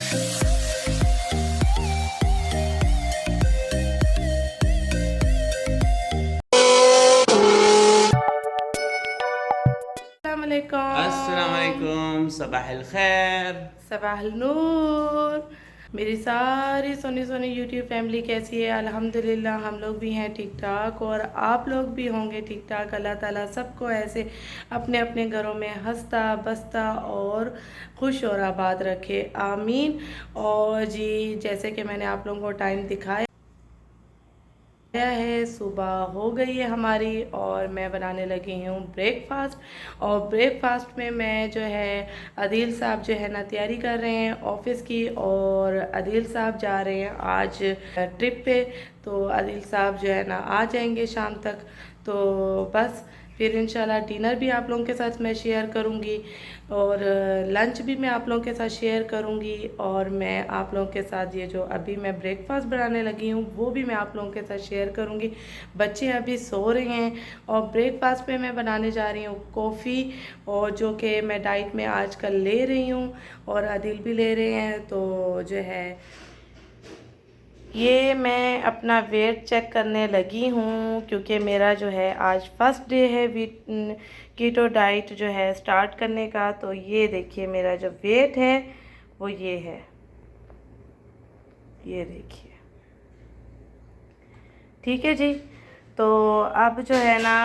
अस्सलाम वालेकुम, सबाहिल खैर, सबाहिल नूर। मेरी सारी सोनी सोनी यूट्यूब फैमिली कैसी है? अल्हम्दुलिल्लाह हम लोग भी हैं ठीक ठाक और आप लोग भी होंगे ठीक ठाक। अल्लाह ताला सबको ऐसे अपने अपने घरों में हंसता बसता और खुश और आबाद रखे, आमीन। और जी जैसे कि मैंने आप लोगों को टाइम दिखाया है, सुबह हो गई है हमारी और मैं बनाने लगी हूँ ब्रेकफास्ट। और ब्रेकफास्ट में मैं जो है अदील साहब जो है ना तैयारी कर रहे हैं ऑफिस की, और अदील साहब जा रहे हैं आज ट्रिप पे। तो अदील साहब जो है ना आ जाएंगे शाम तक। तो बस फिर इंशाल्लाह डिनर भी आप लोगों के साथ मैं शेयर करूँगी और लंच भी मैं आप लोगों के साथ शेयर करूँगी। और मैं आप लोगों के साथ ये जो अभी मैं ब्रेकफास्ट बनाने लगी हूँ वो भी मैं आप लोगों के साथ शेयर करूँगी। बच्चे अभी सो रहे हैं और ब्रेकफास्ट में मैं बनाने जा रही हूँ कॉफ़ी, और जो कि मैं डाइट में आजकल ले रही हूँ और अदिल भी ले रहे हैं। तो जो है ये मैं अपना वेट चेक करने लगी हूँ क्योंकि मेरा जो है आज फर्स्ट डे है कीटो डाइट जो है स्टार्ट करने का। तो ये देखिए मेरा जो वेट है वो ये है, ये देखिए, ठीक है जी। तो अब जो है ना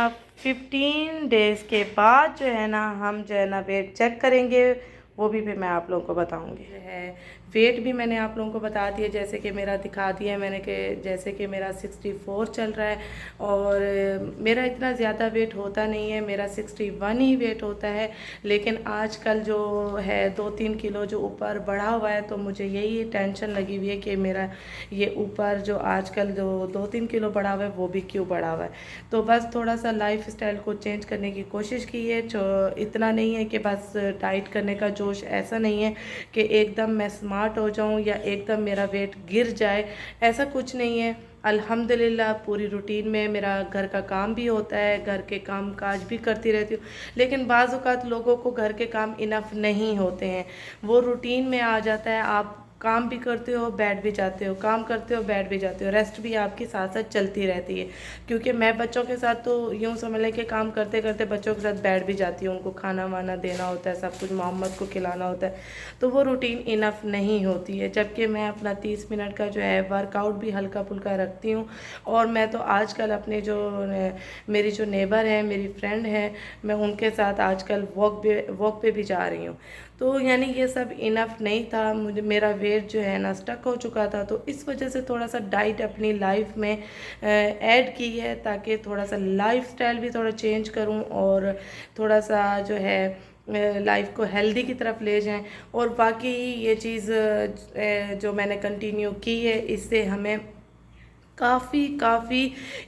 15 डेज़ के बाद जो है ना हम जो है ना वेट चेक करेंगे, वो भी फिर मैं आप लोगों को बताऊंगी। जो है वेट भी मैंने आप लोगों को बता दिया, जैसे कि मेरा दिखा दिया मैंने कि जैसे कि मेरा 64 चल रहा है और मेरा इतना ज़्यादा वेट होता नहीं है, मेरा 61 ही वेट होता है। लेकिन आजकल जो है 2-3 किलो जो ऊपर बढ़ा हुआ है, तो मुझे यही टेंशन लगी हुई है कि मेरा ये ऊपर जो आजकल जो 2-3 किलो बढ़ा हुआ है वो भी क्यों बढ़ा हुआ है। तो बस थोड़ा सा लाइफ स्टाइल को चेंज करने की कोशिश की है। इतना नहीं है कि बस डाइट करने का जोश, ऐसा नहीं है कि एकदम मैं स्मार्ट हो जाऊं या एकदम मेरा वेट गिर जाए, ऐसा कुछ नहीं है। अल्हम्दुलिल्लाह पूरी रूटीन में मेरा घर का काम भी होता है, घर के काम काज भी करती रहती हूँ। लेकिन बाज़ औक़ात लोगों को घर के काम इनफ नहीं होते हैं, वो रूटीन में आ जाता है, आप काम भी करते हो बैठ भी जाते हो, काम करते हो बैठ भी जाते हो, रेस्ट भी आपकी साथ साथ चलती रहती है। क्योंकि मैं बच्चों के साथ तो यूँ समझ लें कि काम करते करते बच्चों के साथ बैठ भी जाती हूँ, उनको खाना वाना देना होता है, सब कुछ मोहम्मद को खिलाना होता है, तो वो रूटीन इनफ नहीं होती है। जबकि मैं अपना 30 मिनट का जो है वर्कआउट भी हल्का फुल्का रखती हूँ। और मैं तो आजकल अपने जो मेरी जो नेबर है, मेरी फ्रेंड है, मैं उनके साथ आजकल वॉक पे भी जा रही हूँ। तो यानी ये सब इनफ नहीं था, मुझे मेरा वेट जो है ना स्टक हो चुका था। तो इस वजह से थोड़ा सा डाइट अपनी लाइफ में ऐड की है, ताकि थोड़ा सा लाइफ स्टाइल भी थोड़ा चेंज करूं और थोड़ा सा जो है लाइफ को हेल्दी की तरफ ले जाएं। और बाकी ये चीज़ जो मैंने कंटिन्यू की है, इससे हमें काफ़ी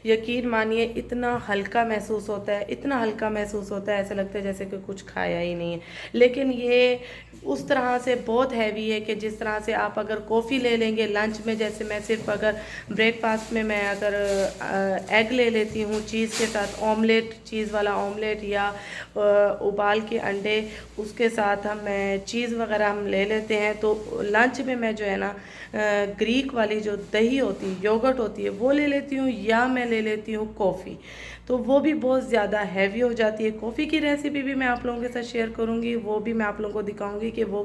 यकीन मानिए इतना हल्का महसूस होता है, इतना हल्का महसूस होता है, ऐसा लगता है जैसे कि कुछ खाया ही नहीं है। लेकिन ये उस तरह से बहुत हैवी है कि जिस तरह से आप अगर कॉफ़ी ले लेंगे लंच में, जैसे मैं सिर्फ अगर ब्रेकफास्ट में मैं अगर एग ले लेती हूँ चीज़ के साथ, ऑमलेट, चीज़ वाला ऑमलेट या उबाल के अंडे, उसके साथ हम चीज़ वगैरह हम ले लेते हैं। तो लंच में मैं जो है ना ग्रीक वाली जो दही होती है, योगर्ट होती है, वो ले लेती हूँ, या मैं ले लेती हूँ कॉफ़ी, तो वो भी बहुत ज़्यादा हैवी हो जाती है। कॉफ़ी की रेसिपी भी मैं आप लोगों के साथ शेयर करूँगी, वो भी मैं आप लोगों को दिखाऊँगी कि वो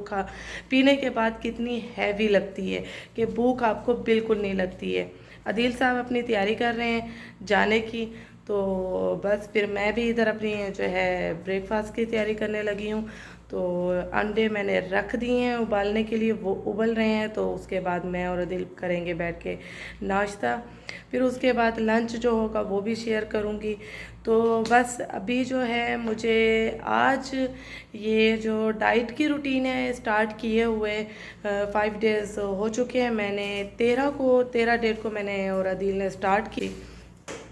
पीने के बाद कितनी हैवी लगती है, कि भूख आपको बिल्कुल नहीं लगती है। अदील साहब अपनी तैयारी कर रहे हैं जाने की, तो बस फिर मैं भी इधर अपनी जो है ब्रेकफास्ट की तैयारी करने लगी हूँ। तो अंडे मैंने रख दिए हैं उबालने के लिए, वो उबल रहे हैं, तो उसके बाद मैं और अदिल करेंगे बैठ के नाश्ता। फिर उसके बाद लंच जो होगा वो भी शेयर करूँगी। तो बस अभी जो है मुझे आज ये जो डाइट की रूटीन है स्टार्ट किए हुए 5 डेज़ हो चुके हैं। मैंने 13 डेट को मैंने और अदिल ने स्टार्ट की।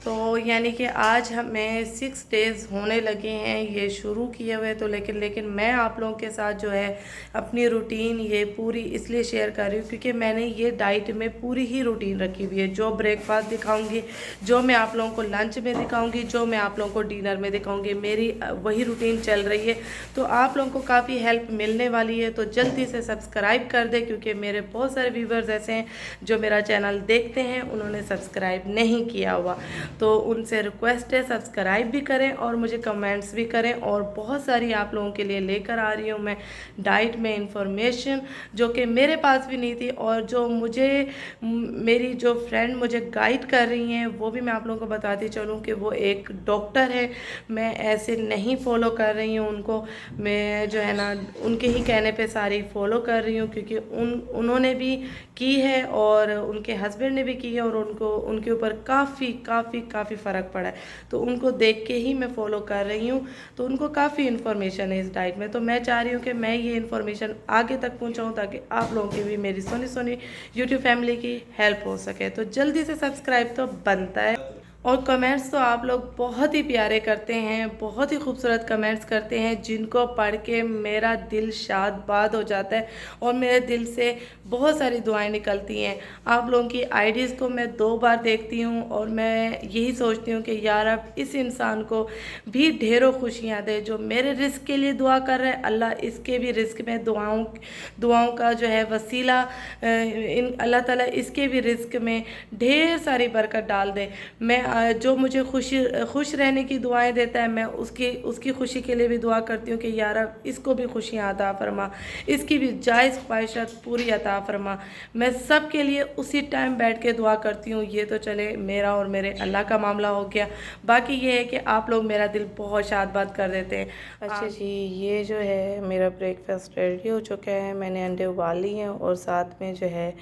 तो तो यानी कि आज हमें 6 डेज़ होने लगे हैं ये शुरू किए हुए, तो लेकिन मैं आप लोगों के साथ जो है अपनी रूटीन ये पूरी इसलिए शेयर कर रही हूँ क्योंकि मैंने ये डाइट में पूरी ही रूटीन रखी हुई है। जो ब्रेकफास्ट दिखाऊंगी, जो मैं आप लोगों को लंच में दिखाऊंगी, जो मैं आप लोगों को डिनर में दिखाऊंगी, मेरी वही रूटीन चल रही है। तो आप लोगों को काफ़ी हेल्प मिलने वाली है, तो जल्दी से सब्सक्राइब कर दें क्योंकि मेरे बहुत सारे व्यूवर्स ऐसे हैं जो मेरा चैनल देखते हैं, उन्होंने सब्सक्राइब नहीं किया हुआ। तो उनसे रिक्वेस्ट है सब्सक्राइब भी करें और मुझे कमेंट्स भी करें। और बहुत सारी आप लोगों के लिए लेकर आ रही हूँ मैं डाइट में इंफॉर्मेशन जो कि मेरे पास भी नहीं थी, और जो मुझे मेरी जो फ्रेंड मुझे गाइड कर रही हैं वो भी मैं आप लोगों को बताती चलूँ कि वो एक डॉक्टर है। मैं ऐसे नहीं फॉलो कर रही हूँ उनको, मैं जो है ना उनके ही कहने पे सारी फॉलो कर रही हूँ क्योंकि उन्होंने भी की है और उनके हस्बैंड ने भी की है और उनके ऊपर काफ़ी फ़र्क पड़ा है। तो उनको देख के ही मैं फॉलो कर रही हूँ। तो उनको काफ़ी इन्फॉर्मेशन है इस डाइट में, तो मैं चाह रही हूँ कि मैं ये इन्फॉर्मेशन आगे तक पहुँचाऊँ ताकि आप लोगों की भी मेरी सोनी यूट्यूब फैमिली की हेल्प हो सके। तो जल्दी से सब्सक्राइब तो बनता है। और कमेंट्स तो आप लोग बहुत ही प्यारे करते हैं, बहुत ही खूबसूरत कमेंट्स करते हैं जिनको पढ़ के मेरा दिल शाद बाद हो जाता है और मेरे दिल से बहुत सारी दुआएं निकलती हैं। आप लोगों की आईडीज़ को मैं 2 बार देखती हूँ और मैं यही सोचती हूँ कि यार अब इस इंसान को भी ढेरों खुशियाँ दे जो मेरे रिस्क के लिए दुआ कर रहे हैं। अल्लाह इसके भी रिस्क में दुआओं का जो है वसीला अल्लाह ताला इसके भी रिस्क में ढेर सारी बरकत डाल दे। मैं जो मुझे खुश रहने की दुआएं देता है, मैं उसकी खुशी के लिए भी दुआ करती हूँ कि यार अब इसको भी खुशियाँ अता फरमा, इसकी भी जायज़ ख्वाहिशात पूरी अता फरमा। मैं सब के लिए उसी टाइम बैठ के दुआ करती हूँ। ये तो चले मेरा और मेरे अल्लाह का मामला हो गया, बाकी ये है कि आप लोग मेरा दिल बहुत शाद-बाद कर देते हैं। अच्छा जी, ये जो है मेरा ब्रेकफास्ट रेडी हो चुका है। मैंने अंडे उबाल लिए हैं और साथ में जो है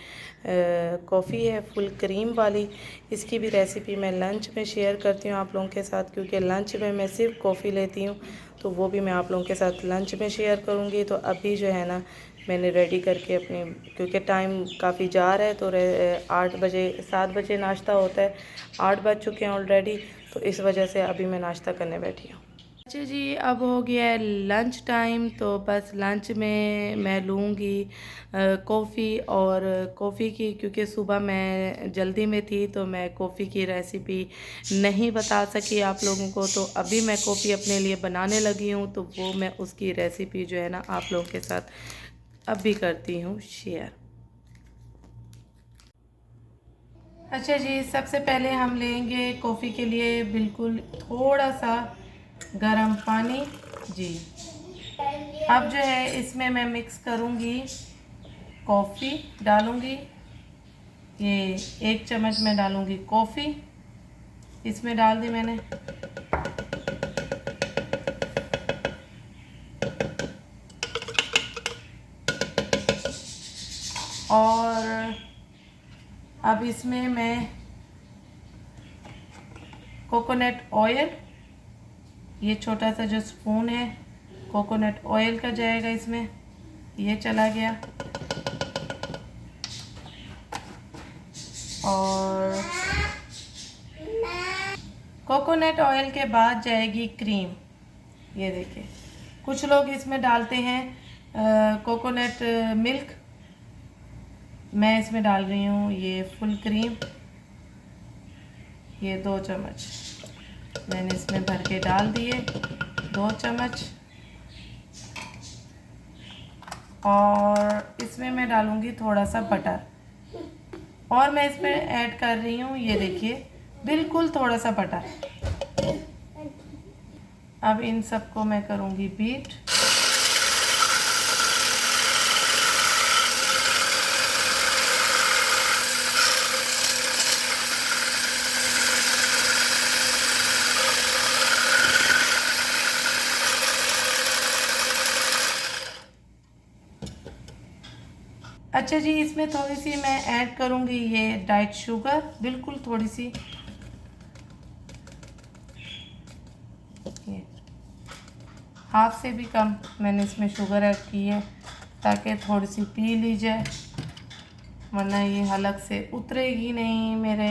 कॉफ़ी है फुल क्रीम वाली। इसकी भी रेसिपी मैं लंच में शेयर करती हूँ आप लोगों के साथ क्योंकि लंच में मैं सिर्फ कॉफ़ी लेती हूँ, तो वो भी मैं आप लोगों के साथ लंच में शेयर करूँगी। तो अभी जो है ना मैंने रेडी करके अपनी, क्योंकि टाइम काफ़ी जा रहा है तो 7 बजे नाश्ता होता है, 8 बज चुके हैं ऑलरेडी, तो इस वजह से अभी मैं नाश्ता करने बैठी हूँ। अच्छा जी, अब हो गया है लंच टाइम, तो बस लंच में मैं लूँगी कॉफ़ी। और कॉफ़ी की क्योंकि सुबह मैं जल्दी में थी तो मैं कॉफ़ी की रेसिपी नहीं बता सकी आप लोगों को, तो अभी मैं कॉफ़ी अपने लिए बनाने लगी हूँ, तो वो मैं उसकी रेसिपी जो है ना आप लोगों के साथ अभी करती हूँ शेयर। अच्छा जी, सबसे पहले हम लेंगे कॉफ़ी के लिए बिल्कुल थोड़ा सा गरम पानी जी। अब जो है इसमें मैं मिक्स करूँगी, कॉफ़ी डालूँगी, ये 1 चम्मच मैं डालूँगी कॉफ़ी, इसमें डाल दी मैंने। और अब इसमें मैं कोकोनट ऑयल, ये छोटा सा जो स्पून है कोकोनट ऑयल का जाएगा इसमें, ये चला गया। और कोकोनट ऑयल के बाद जाएगी क्रीम। ये देखिए, कुछ लोग इसमें डालते हैं कोकोनट मिल्क, मैं इसमें डाल रही हूँ ये फुल क्रीम, ये 2 चम्मच मैंने इसमें भर के डाल दिए, 2 चम्मच। और इसमें मैं डालूँगी थोड़ा सा बटर, और मैं इसमें ऐड कर रही हूँ, ये देखिए बिल्कुल थोड़ा सा बटर। अब इन सबको मैं करूँगी बीट। अच्छा जी, इसमें थोड़ी सी मैं ऐड करूँगी ये डाइट शुगर, बिल्कुल थोड़ी सी, ये हाफ से भी कम मैंने इसमें शुगर ऐड की है ताकि थोड़ी सी पी ली जाए, वरना ये हलक से उतरेगी नहीं मेरे।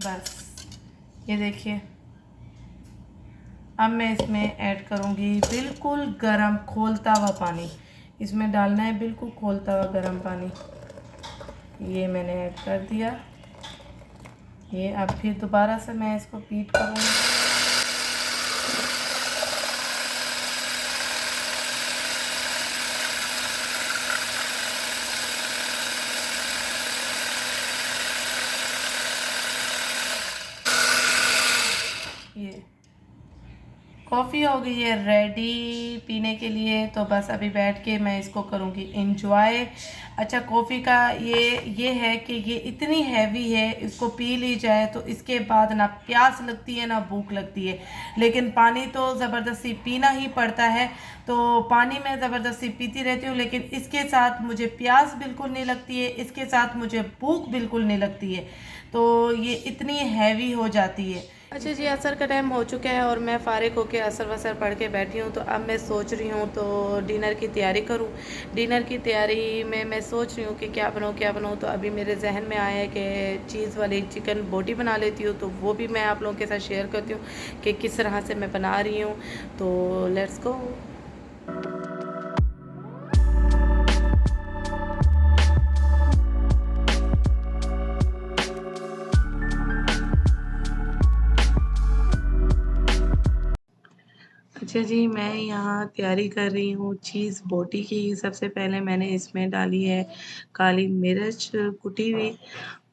बस ये देखिए। अब मैं इसमें ऐड करूँगी बिल्कुल गरम खौलता हुआ पानी। इसमें डालना है बिल्कुल खौलता हुआ गरम पानी। ये मैंने ऐड कर दिया। ये अब फिर दोबारा से मैं इसको बीट करूँगी। ये कॉफ़ी हो गई है रेडी पीने के लिए। तो बस अभी बैठ के मैं इसको करूँगी इंजॉय। अच्छा, कॉफ़ी का ये है कि ये इतनी हैवी है, इसको पी ली जाए तो इसके बाद ना प्यास लगती है ना भूख लगती है, लेकिन पानी तो ज़बरदस्ती पीना ही पड़ता है। तो पानी मैं ज़बरदस्ती पीती रहती हूँ, लेकिन इसके साथ मुझे प्यास बिल्कुल नहीं लगती है, इसके साथ मुझे भूख बिल्कुल नहीं लगती है। तो ये इतनी हैवी हो जाती है। अच्छा जी, असर का टाइम हो चुका है और मैं फ़ारिग होकर असर वसर पढ़ के बैठी हूँ। तो अब मैं सोच रही हूँ तो डिनर की तैयारी करूँ। डिनर की तैयारी में मैं सोच रही हूँ कि क्या बनाऊँ। तो अभी मेरे जहन में आया है कि चीज़ वाली चिकन बोटी बना लेती हूँ। तो वो भी मैं आप लोगों के साथ शेयर करती हूँ कि किस तरह से मैं बना रही हूँ। तो लेट्स गो। अच्छा जी, मैं यहाँ तैयारी कर रही हूँ चीज़ बोटी की। सबसे पहले मैंने इसमें डाली है काली मिर्च कुटी हुई,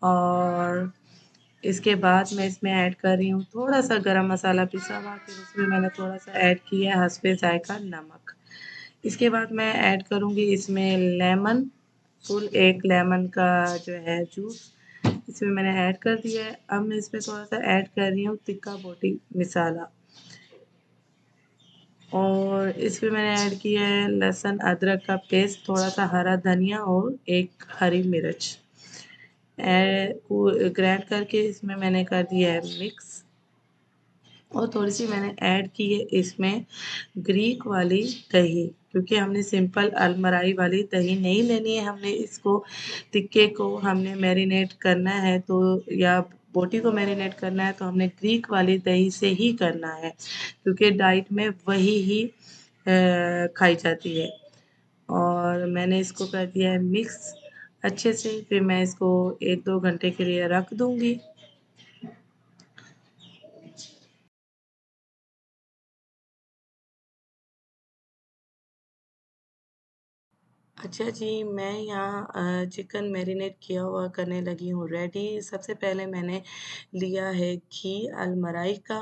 और इसके बाद मैं इसमें ऐड कर रही हूँ थोड़ा सा गरम मसाला पिसा हुआ। फिर उसमें मैंने थोड़ा सा ऐड किया है हस्बे जायका नमक। इसके बाद मैं ऐड करूँगी इसमें लेमन, फुल एक लेमन का जो है जूस इसमें मैंने ऐड कर दिया है। अब मैं इसमें थोड़ा सा ऐड कर रही हूँ तिक्का बोटी मसाला, और इसमें मैंने ऐड किया है लहसुन अदरक का पेस्ट, थोड़ा सा हरा धनिया और एक हरी मिर्च ग्राइंड करके इसमें मैंने कर दिया है मिक्स। और थोड़ी सी मैंने ऐड की है इसमें ग्रीक वाली दही, क्योंकि हमने सिंपल अलमराई वाली दही नहीं लेनी है, हमने इसको टिक्के को हमने मैरिनेट करना है तो या बोटी को मैरिनेट करना है तो हमने ग्रीक वाली दही से ही करना है, क्योंकि डाइट में वही ही खाई जाती है। और मैंने इसको कर दिया है मिक्स अच्छे से। फिर मैं इसको 1-2 घंटे के लिए रख दूँगी। अच्छा जी, मैं यहाँ चिकन मैरिनेट किया हुआ करने लगी हूँ रेडी। सबसे पहले मैंने लिया है घी अलमराई का,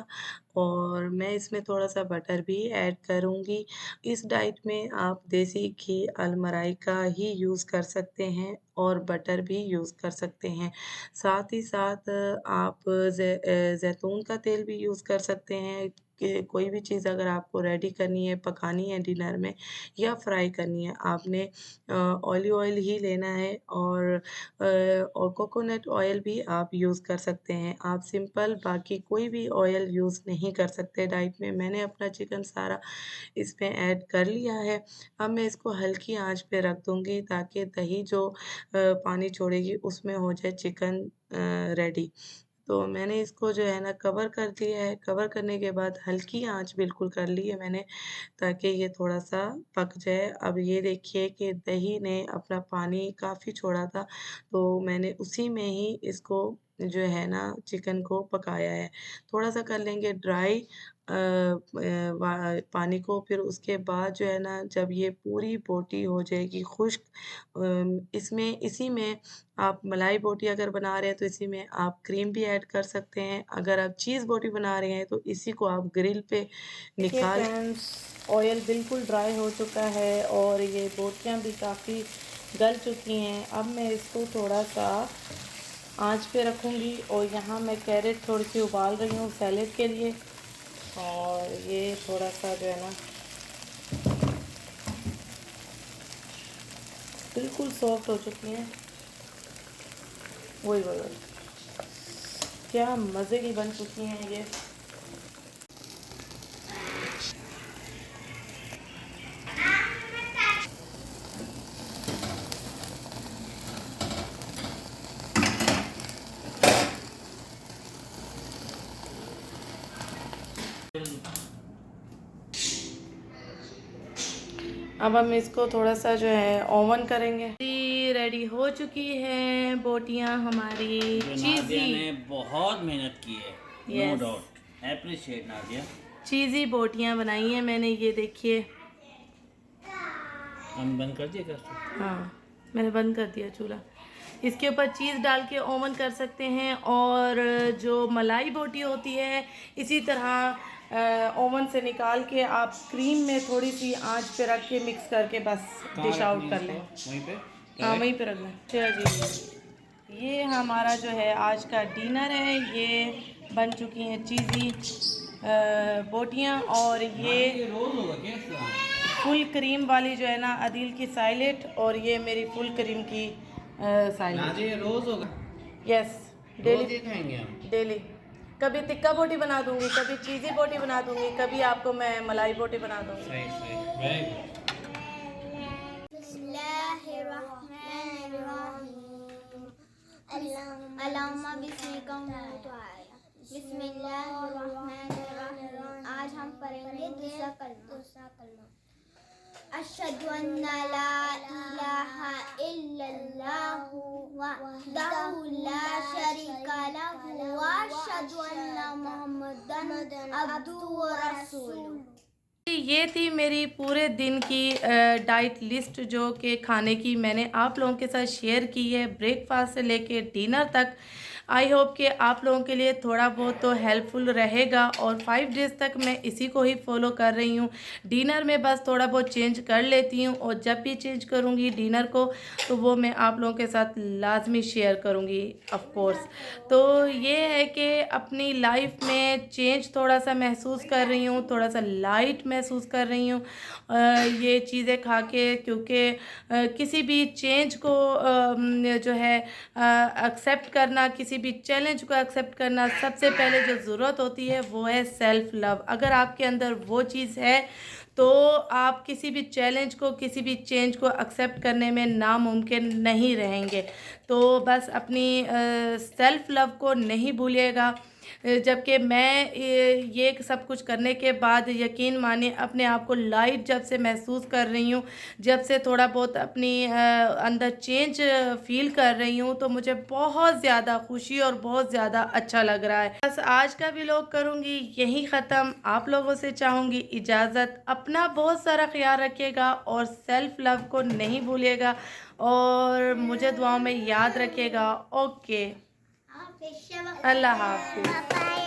और मैं इसमें थोड़ा-सा बटर भी ऐड करूँगी। इस डाइट में आप देसी घी अलमराई का ही यूज़ कर सकते हैं और बटर भी यूज़ कर सकते हैं। साथ ही साथ आप ज़ैतून का तेल भी यूज़ कर सकते हैं कि कोई भी चीज़ अगर आपको रेडी करनी है, पकानी है डिनर में या फ्राई करनी है, आपने ऑलिव ऑयल ही लेना है, और कोकोनट ऑयल भी आप यूज़ कर सकते हैं। आप सिंपल बाकी कोई भी ऑयल यूज़ नहीं कर सकते डाइट में। मैंने अपना चिकन सारा इसमें ऐड कर लिया है। अब मैं इसको हल्की आँच पे रख दूँगी ताकि दही जो पानी छोड़ेगी उसमें हो जाए चिकन रेडी। तो मैंने इसको जो है ना कवर कर दिया है। कवर करने के बाद हल्की आँच बिल्कुल कर ली है मैंने, ताकि ये थोड़ा-सा पक जाए। अब ये देखिए कि दही ने अपना पानी काफ़ी छोड़ा था, तो मैंने उसी में ही इसको जो है ना चिकन को पकाया है। थोड़ा-सा कर लेंगे ड्राई वा पानी को, फिर उसके बाद जो है ना जब ये पूरी बोटी हो जाएगी खुश्क, इसमें इसी में आप मलाई बोटी अगर बना रहे हैं तो इसी में आप क्रीम भी ऐड कर सकते हैं। अगर आप चीज़ बोटी बना रहे हैं तो इसी को आप ग्रिल पे निकाल। फ्रेंड्स, ऑयल बिल्कुल ड्राई हो चुका है और ये बोटियाँ भी काफ़ी गल चुकी हैं। अब मैं इसको थोड़ा-सा आँच पे रखूँगी, और यहाँ मैं कैरेट थोड़ी सी उबाल रही हूँ सैलेड के लिए, और ये थोड़ा-सा जो है ना बिल्कुल सॉफ्ट हो चुकी हैं। वही क्या मज़े की बन चुकी हैं ये। अब हम इसको थोड़ा सा जो है ओवन करेंगे। रेडी हो चुकी है बोटियां हमारी। नादिया ने बहुत मेहनत की है, no Yes. Doubt, appreciate Nadia. Cheesy बोटियां बनाई हैं मैंने, ये देखिए। हम बंद कर दिए क्या? हाँ, मैंने बंद कर दिया चूल्हा। इसके ऊपर चीज़ डाल के ओवन कर सकते हैं, और जो मलाई बोटी होती है इसी तरह ओवन से निकाल के आप क्रीम में थोड़ी सी आंच पे रख के मिक्स करके बस डिश आउट कर लें। वहीं पे? हाँ, वहीं पे रख लें। चलो जी, ये हमारा जो है आज का डिनर है। ये बन चुकी हैं चीज़ी बोटियाँ, और ये रोज होगा क्या? फुल क्रीम वाली जो है ना अदील की साइलेट, और ये मेरी फुल क्रीम की साइलेट। ये रोज होगा? यस, डेली खाएंगे हम। डेली। कभी टिक्का बोटी बना दूंगी, कभी चीज़ी बोटी बना दूंगी, कभी आपको मैं मलाई बोटी बना दूंगी। सही सही, वेरी गुड। आज हम पढ़ेंगे दूसरा कलमा। अशहदु अन्ना ला इलाहा इल्लल्लाहु वहदहु ला शरीका लहु व अशहदु अन्ना मुहम्मदन अब्दुहु व रसूलुहु। ये थी मेरी पूरे दिन की डाइट लिस्ट, जो कि खाने की मैंने आप लोगों के साथ शेयर की है, ब्रेकफास्ट से लेके डिनर तक। आई होप कि आप लोगों के लिए थोड़ा बहुत तो हेल्पफुल रहेगा, और 5 डेज़ तक मैं इसी को ही फॉलो कर रही हूँ। डिनर में बस थोड़ा बहुत चेंज कर लेती हूँ, और जब भी चेंज करूँगी डिनर को तो वो मैं आप लोगों के साथ लाजमी शेयर करूँगी ऑफ कोर्स। तो ये है कि अपनी लाइफ में चेंज थोड़ा सा महसूस कर रही हूँ, थोड़ा सा लाइट महसूस कर रही हूँ ये चीज़ें खा के, क्योंकि किसी भी चेंज को जो है एक्सेप्ट करना, किसी भी चैलेंज को एक्सेप्ट करना, सबसे पहले जो ज़रूरत होती है वो है सेल्फ़ लव। अगर आपके अंदर वो चीज़ है तो आप किसी भी चैलेंज को, किसी भी चेंज को एक्सेप्ट करने में नामुमकिन नहीं रहेंगे। तो बस अपनी सेल्फ़ लव को नहीं भूलिएगा। जबकि मैं ये सब कुछ करने के बाद यकीन मानिए अपने आप को लाइट जब से महसूस कर रही हूँ, जब से थोड़ा बहुत अपनी अंदर चेंज फील कर रही हूँ, तो मुझे बहुत ज़्यादा खुशी और बहुत ज़्यादा अच्छा लग रहा है। बस आज का व्लॉग करूँगी यहीं ख़त्म। आप लोगों से चाहूँगी इजाज़त। अपना बहुत सारा ख्याल रखिएगा और सेल्फ़ लव को नहीं भूलिएगा, और मुझे दुआओं में याद रखिएगा। ओके, अल्लाह हाफ़िज़।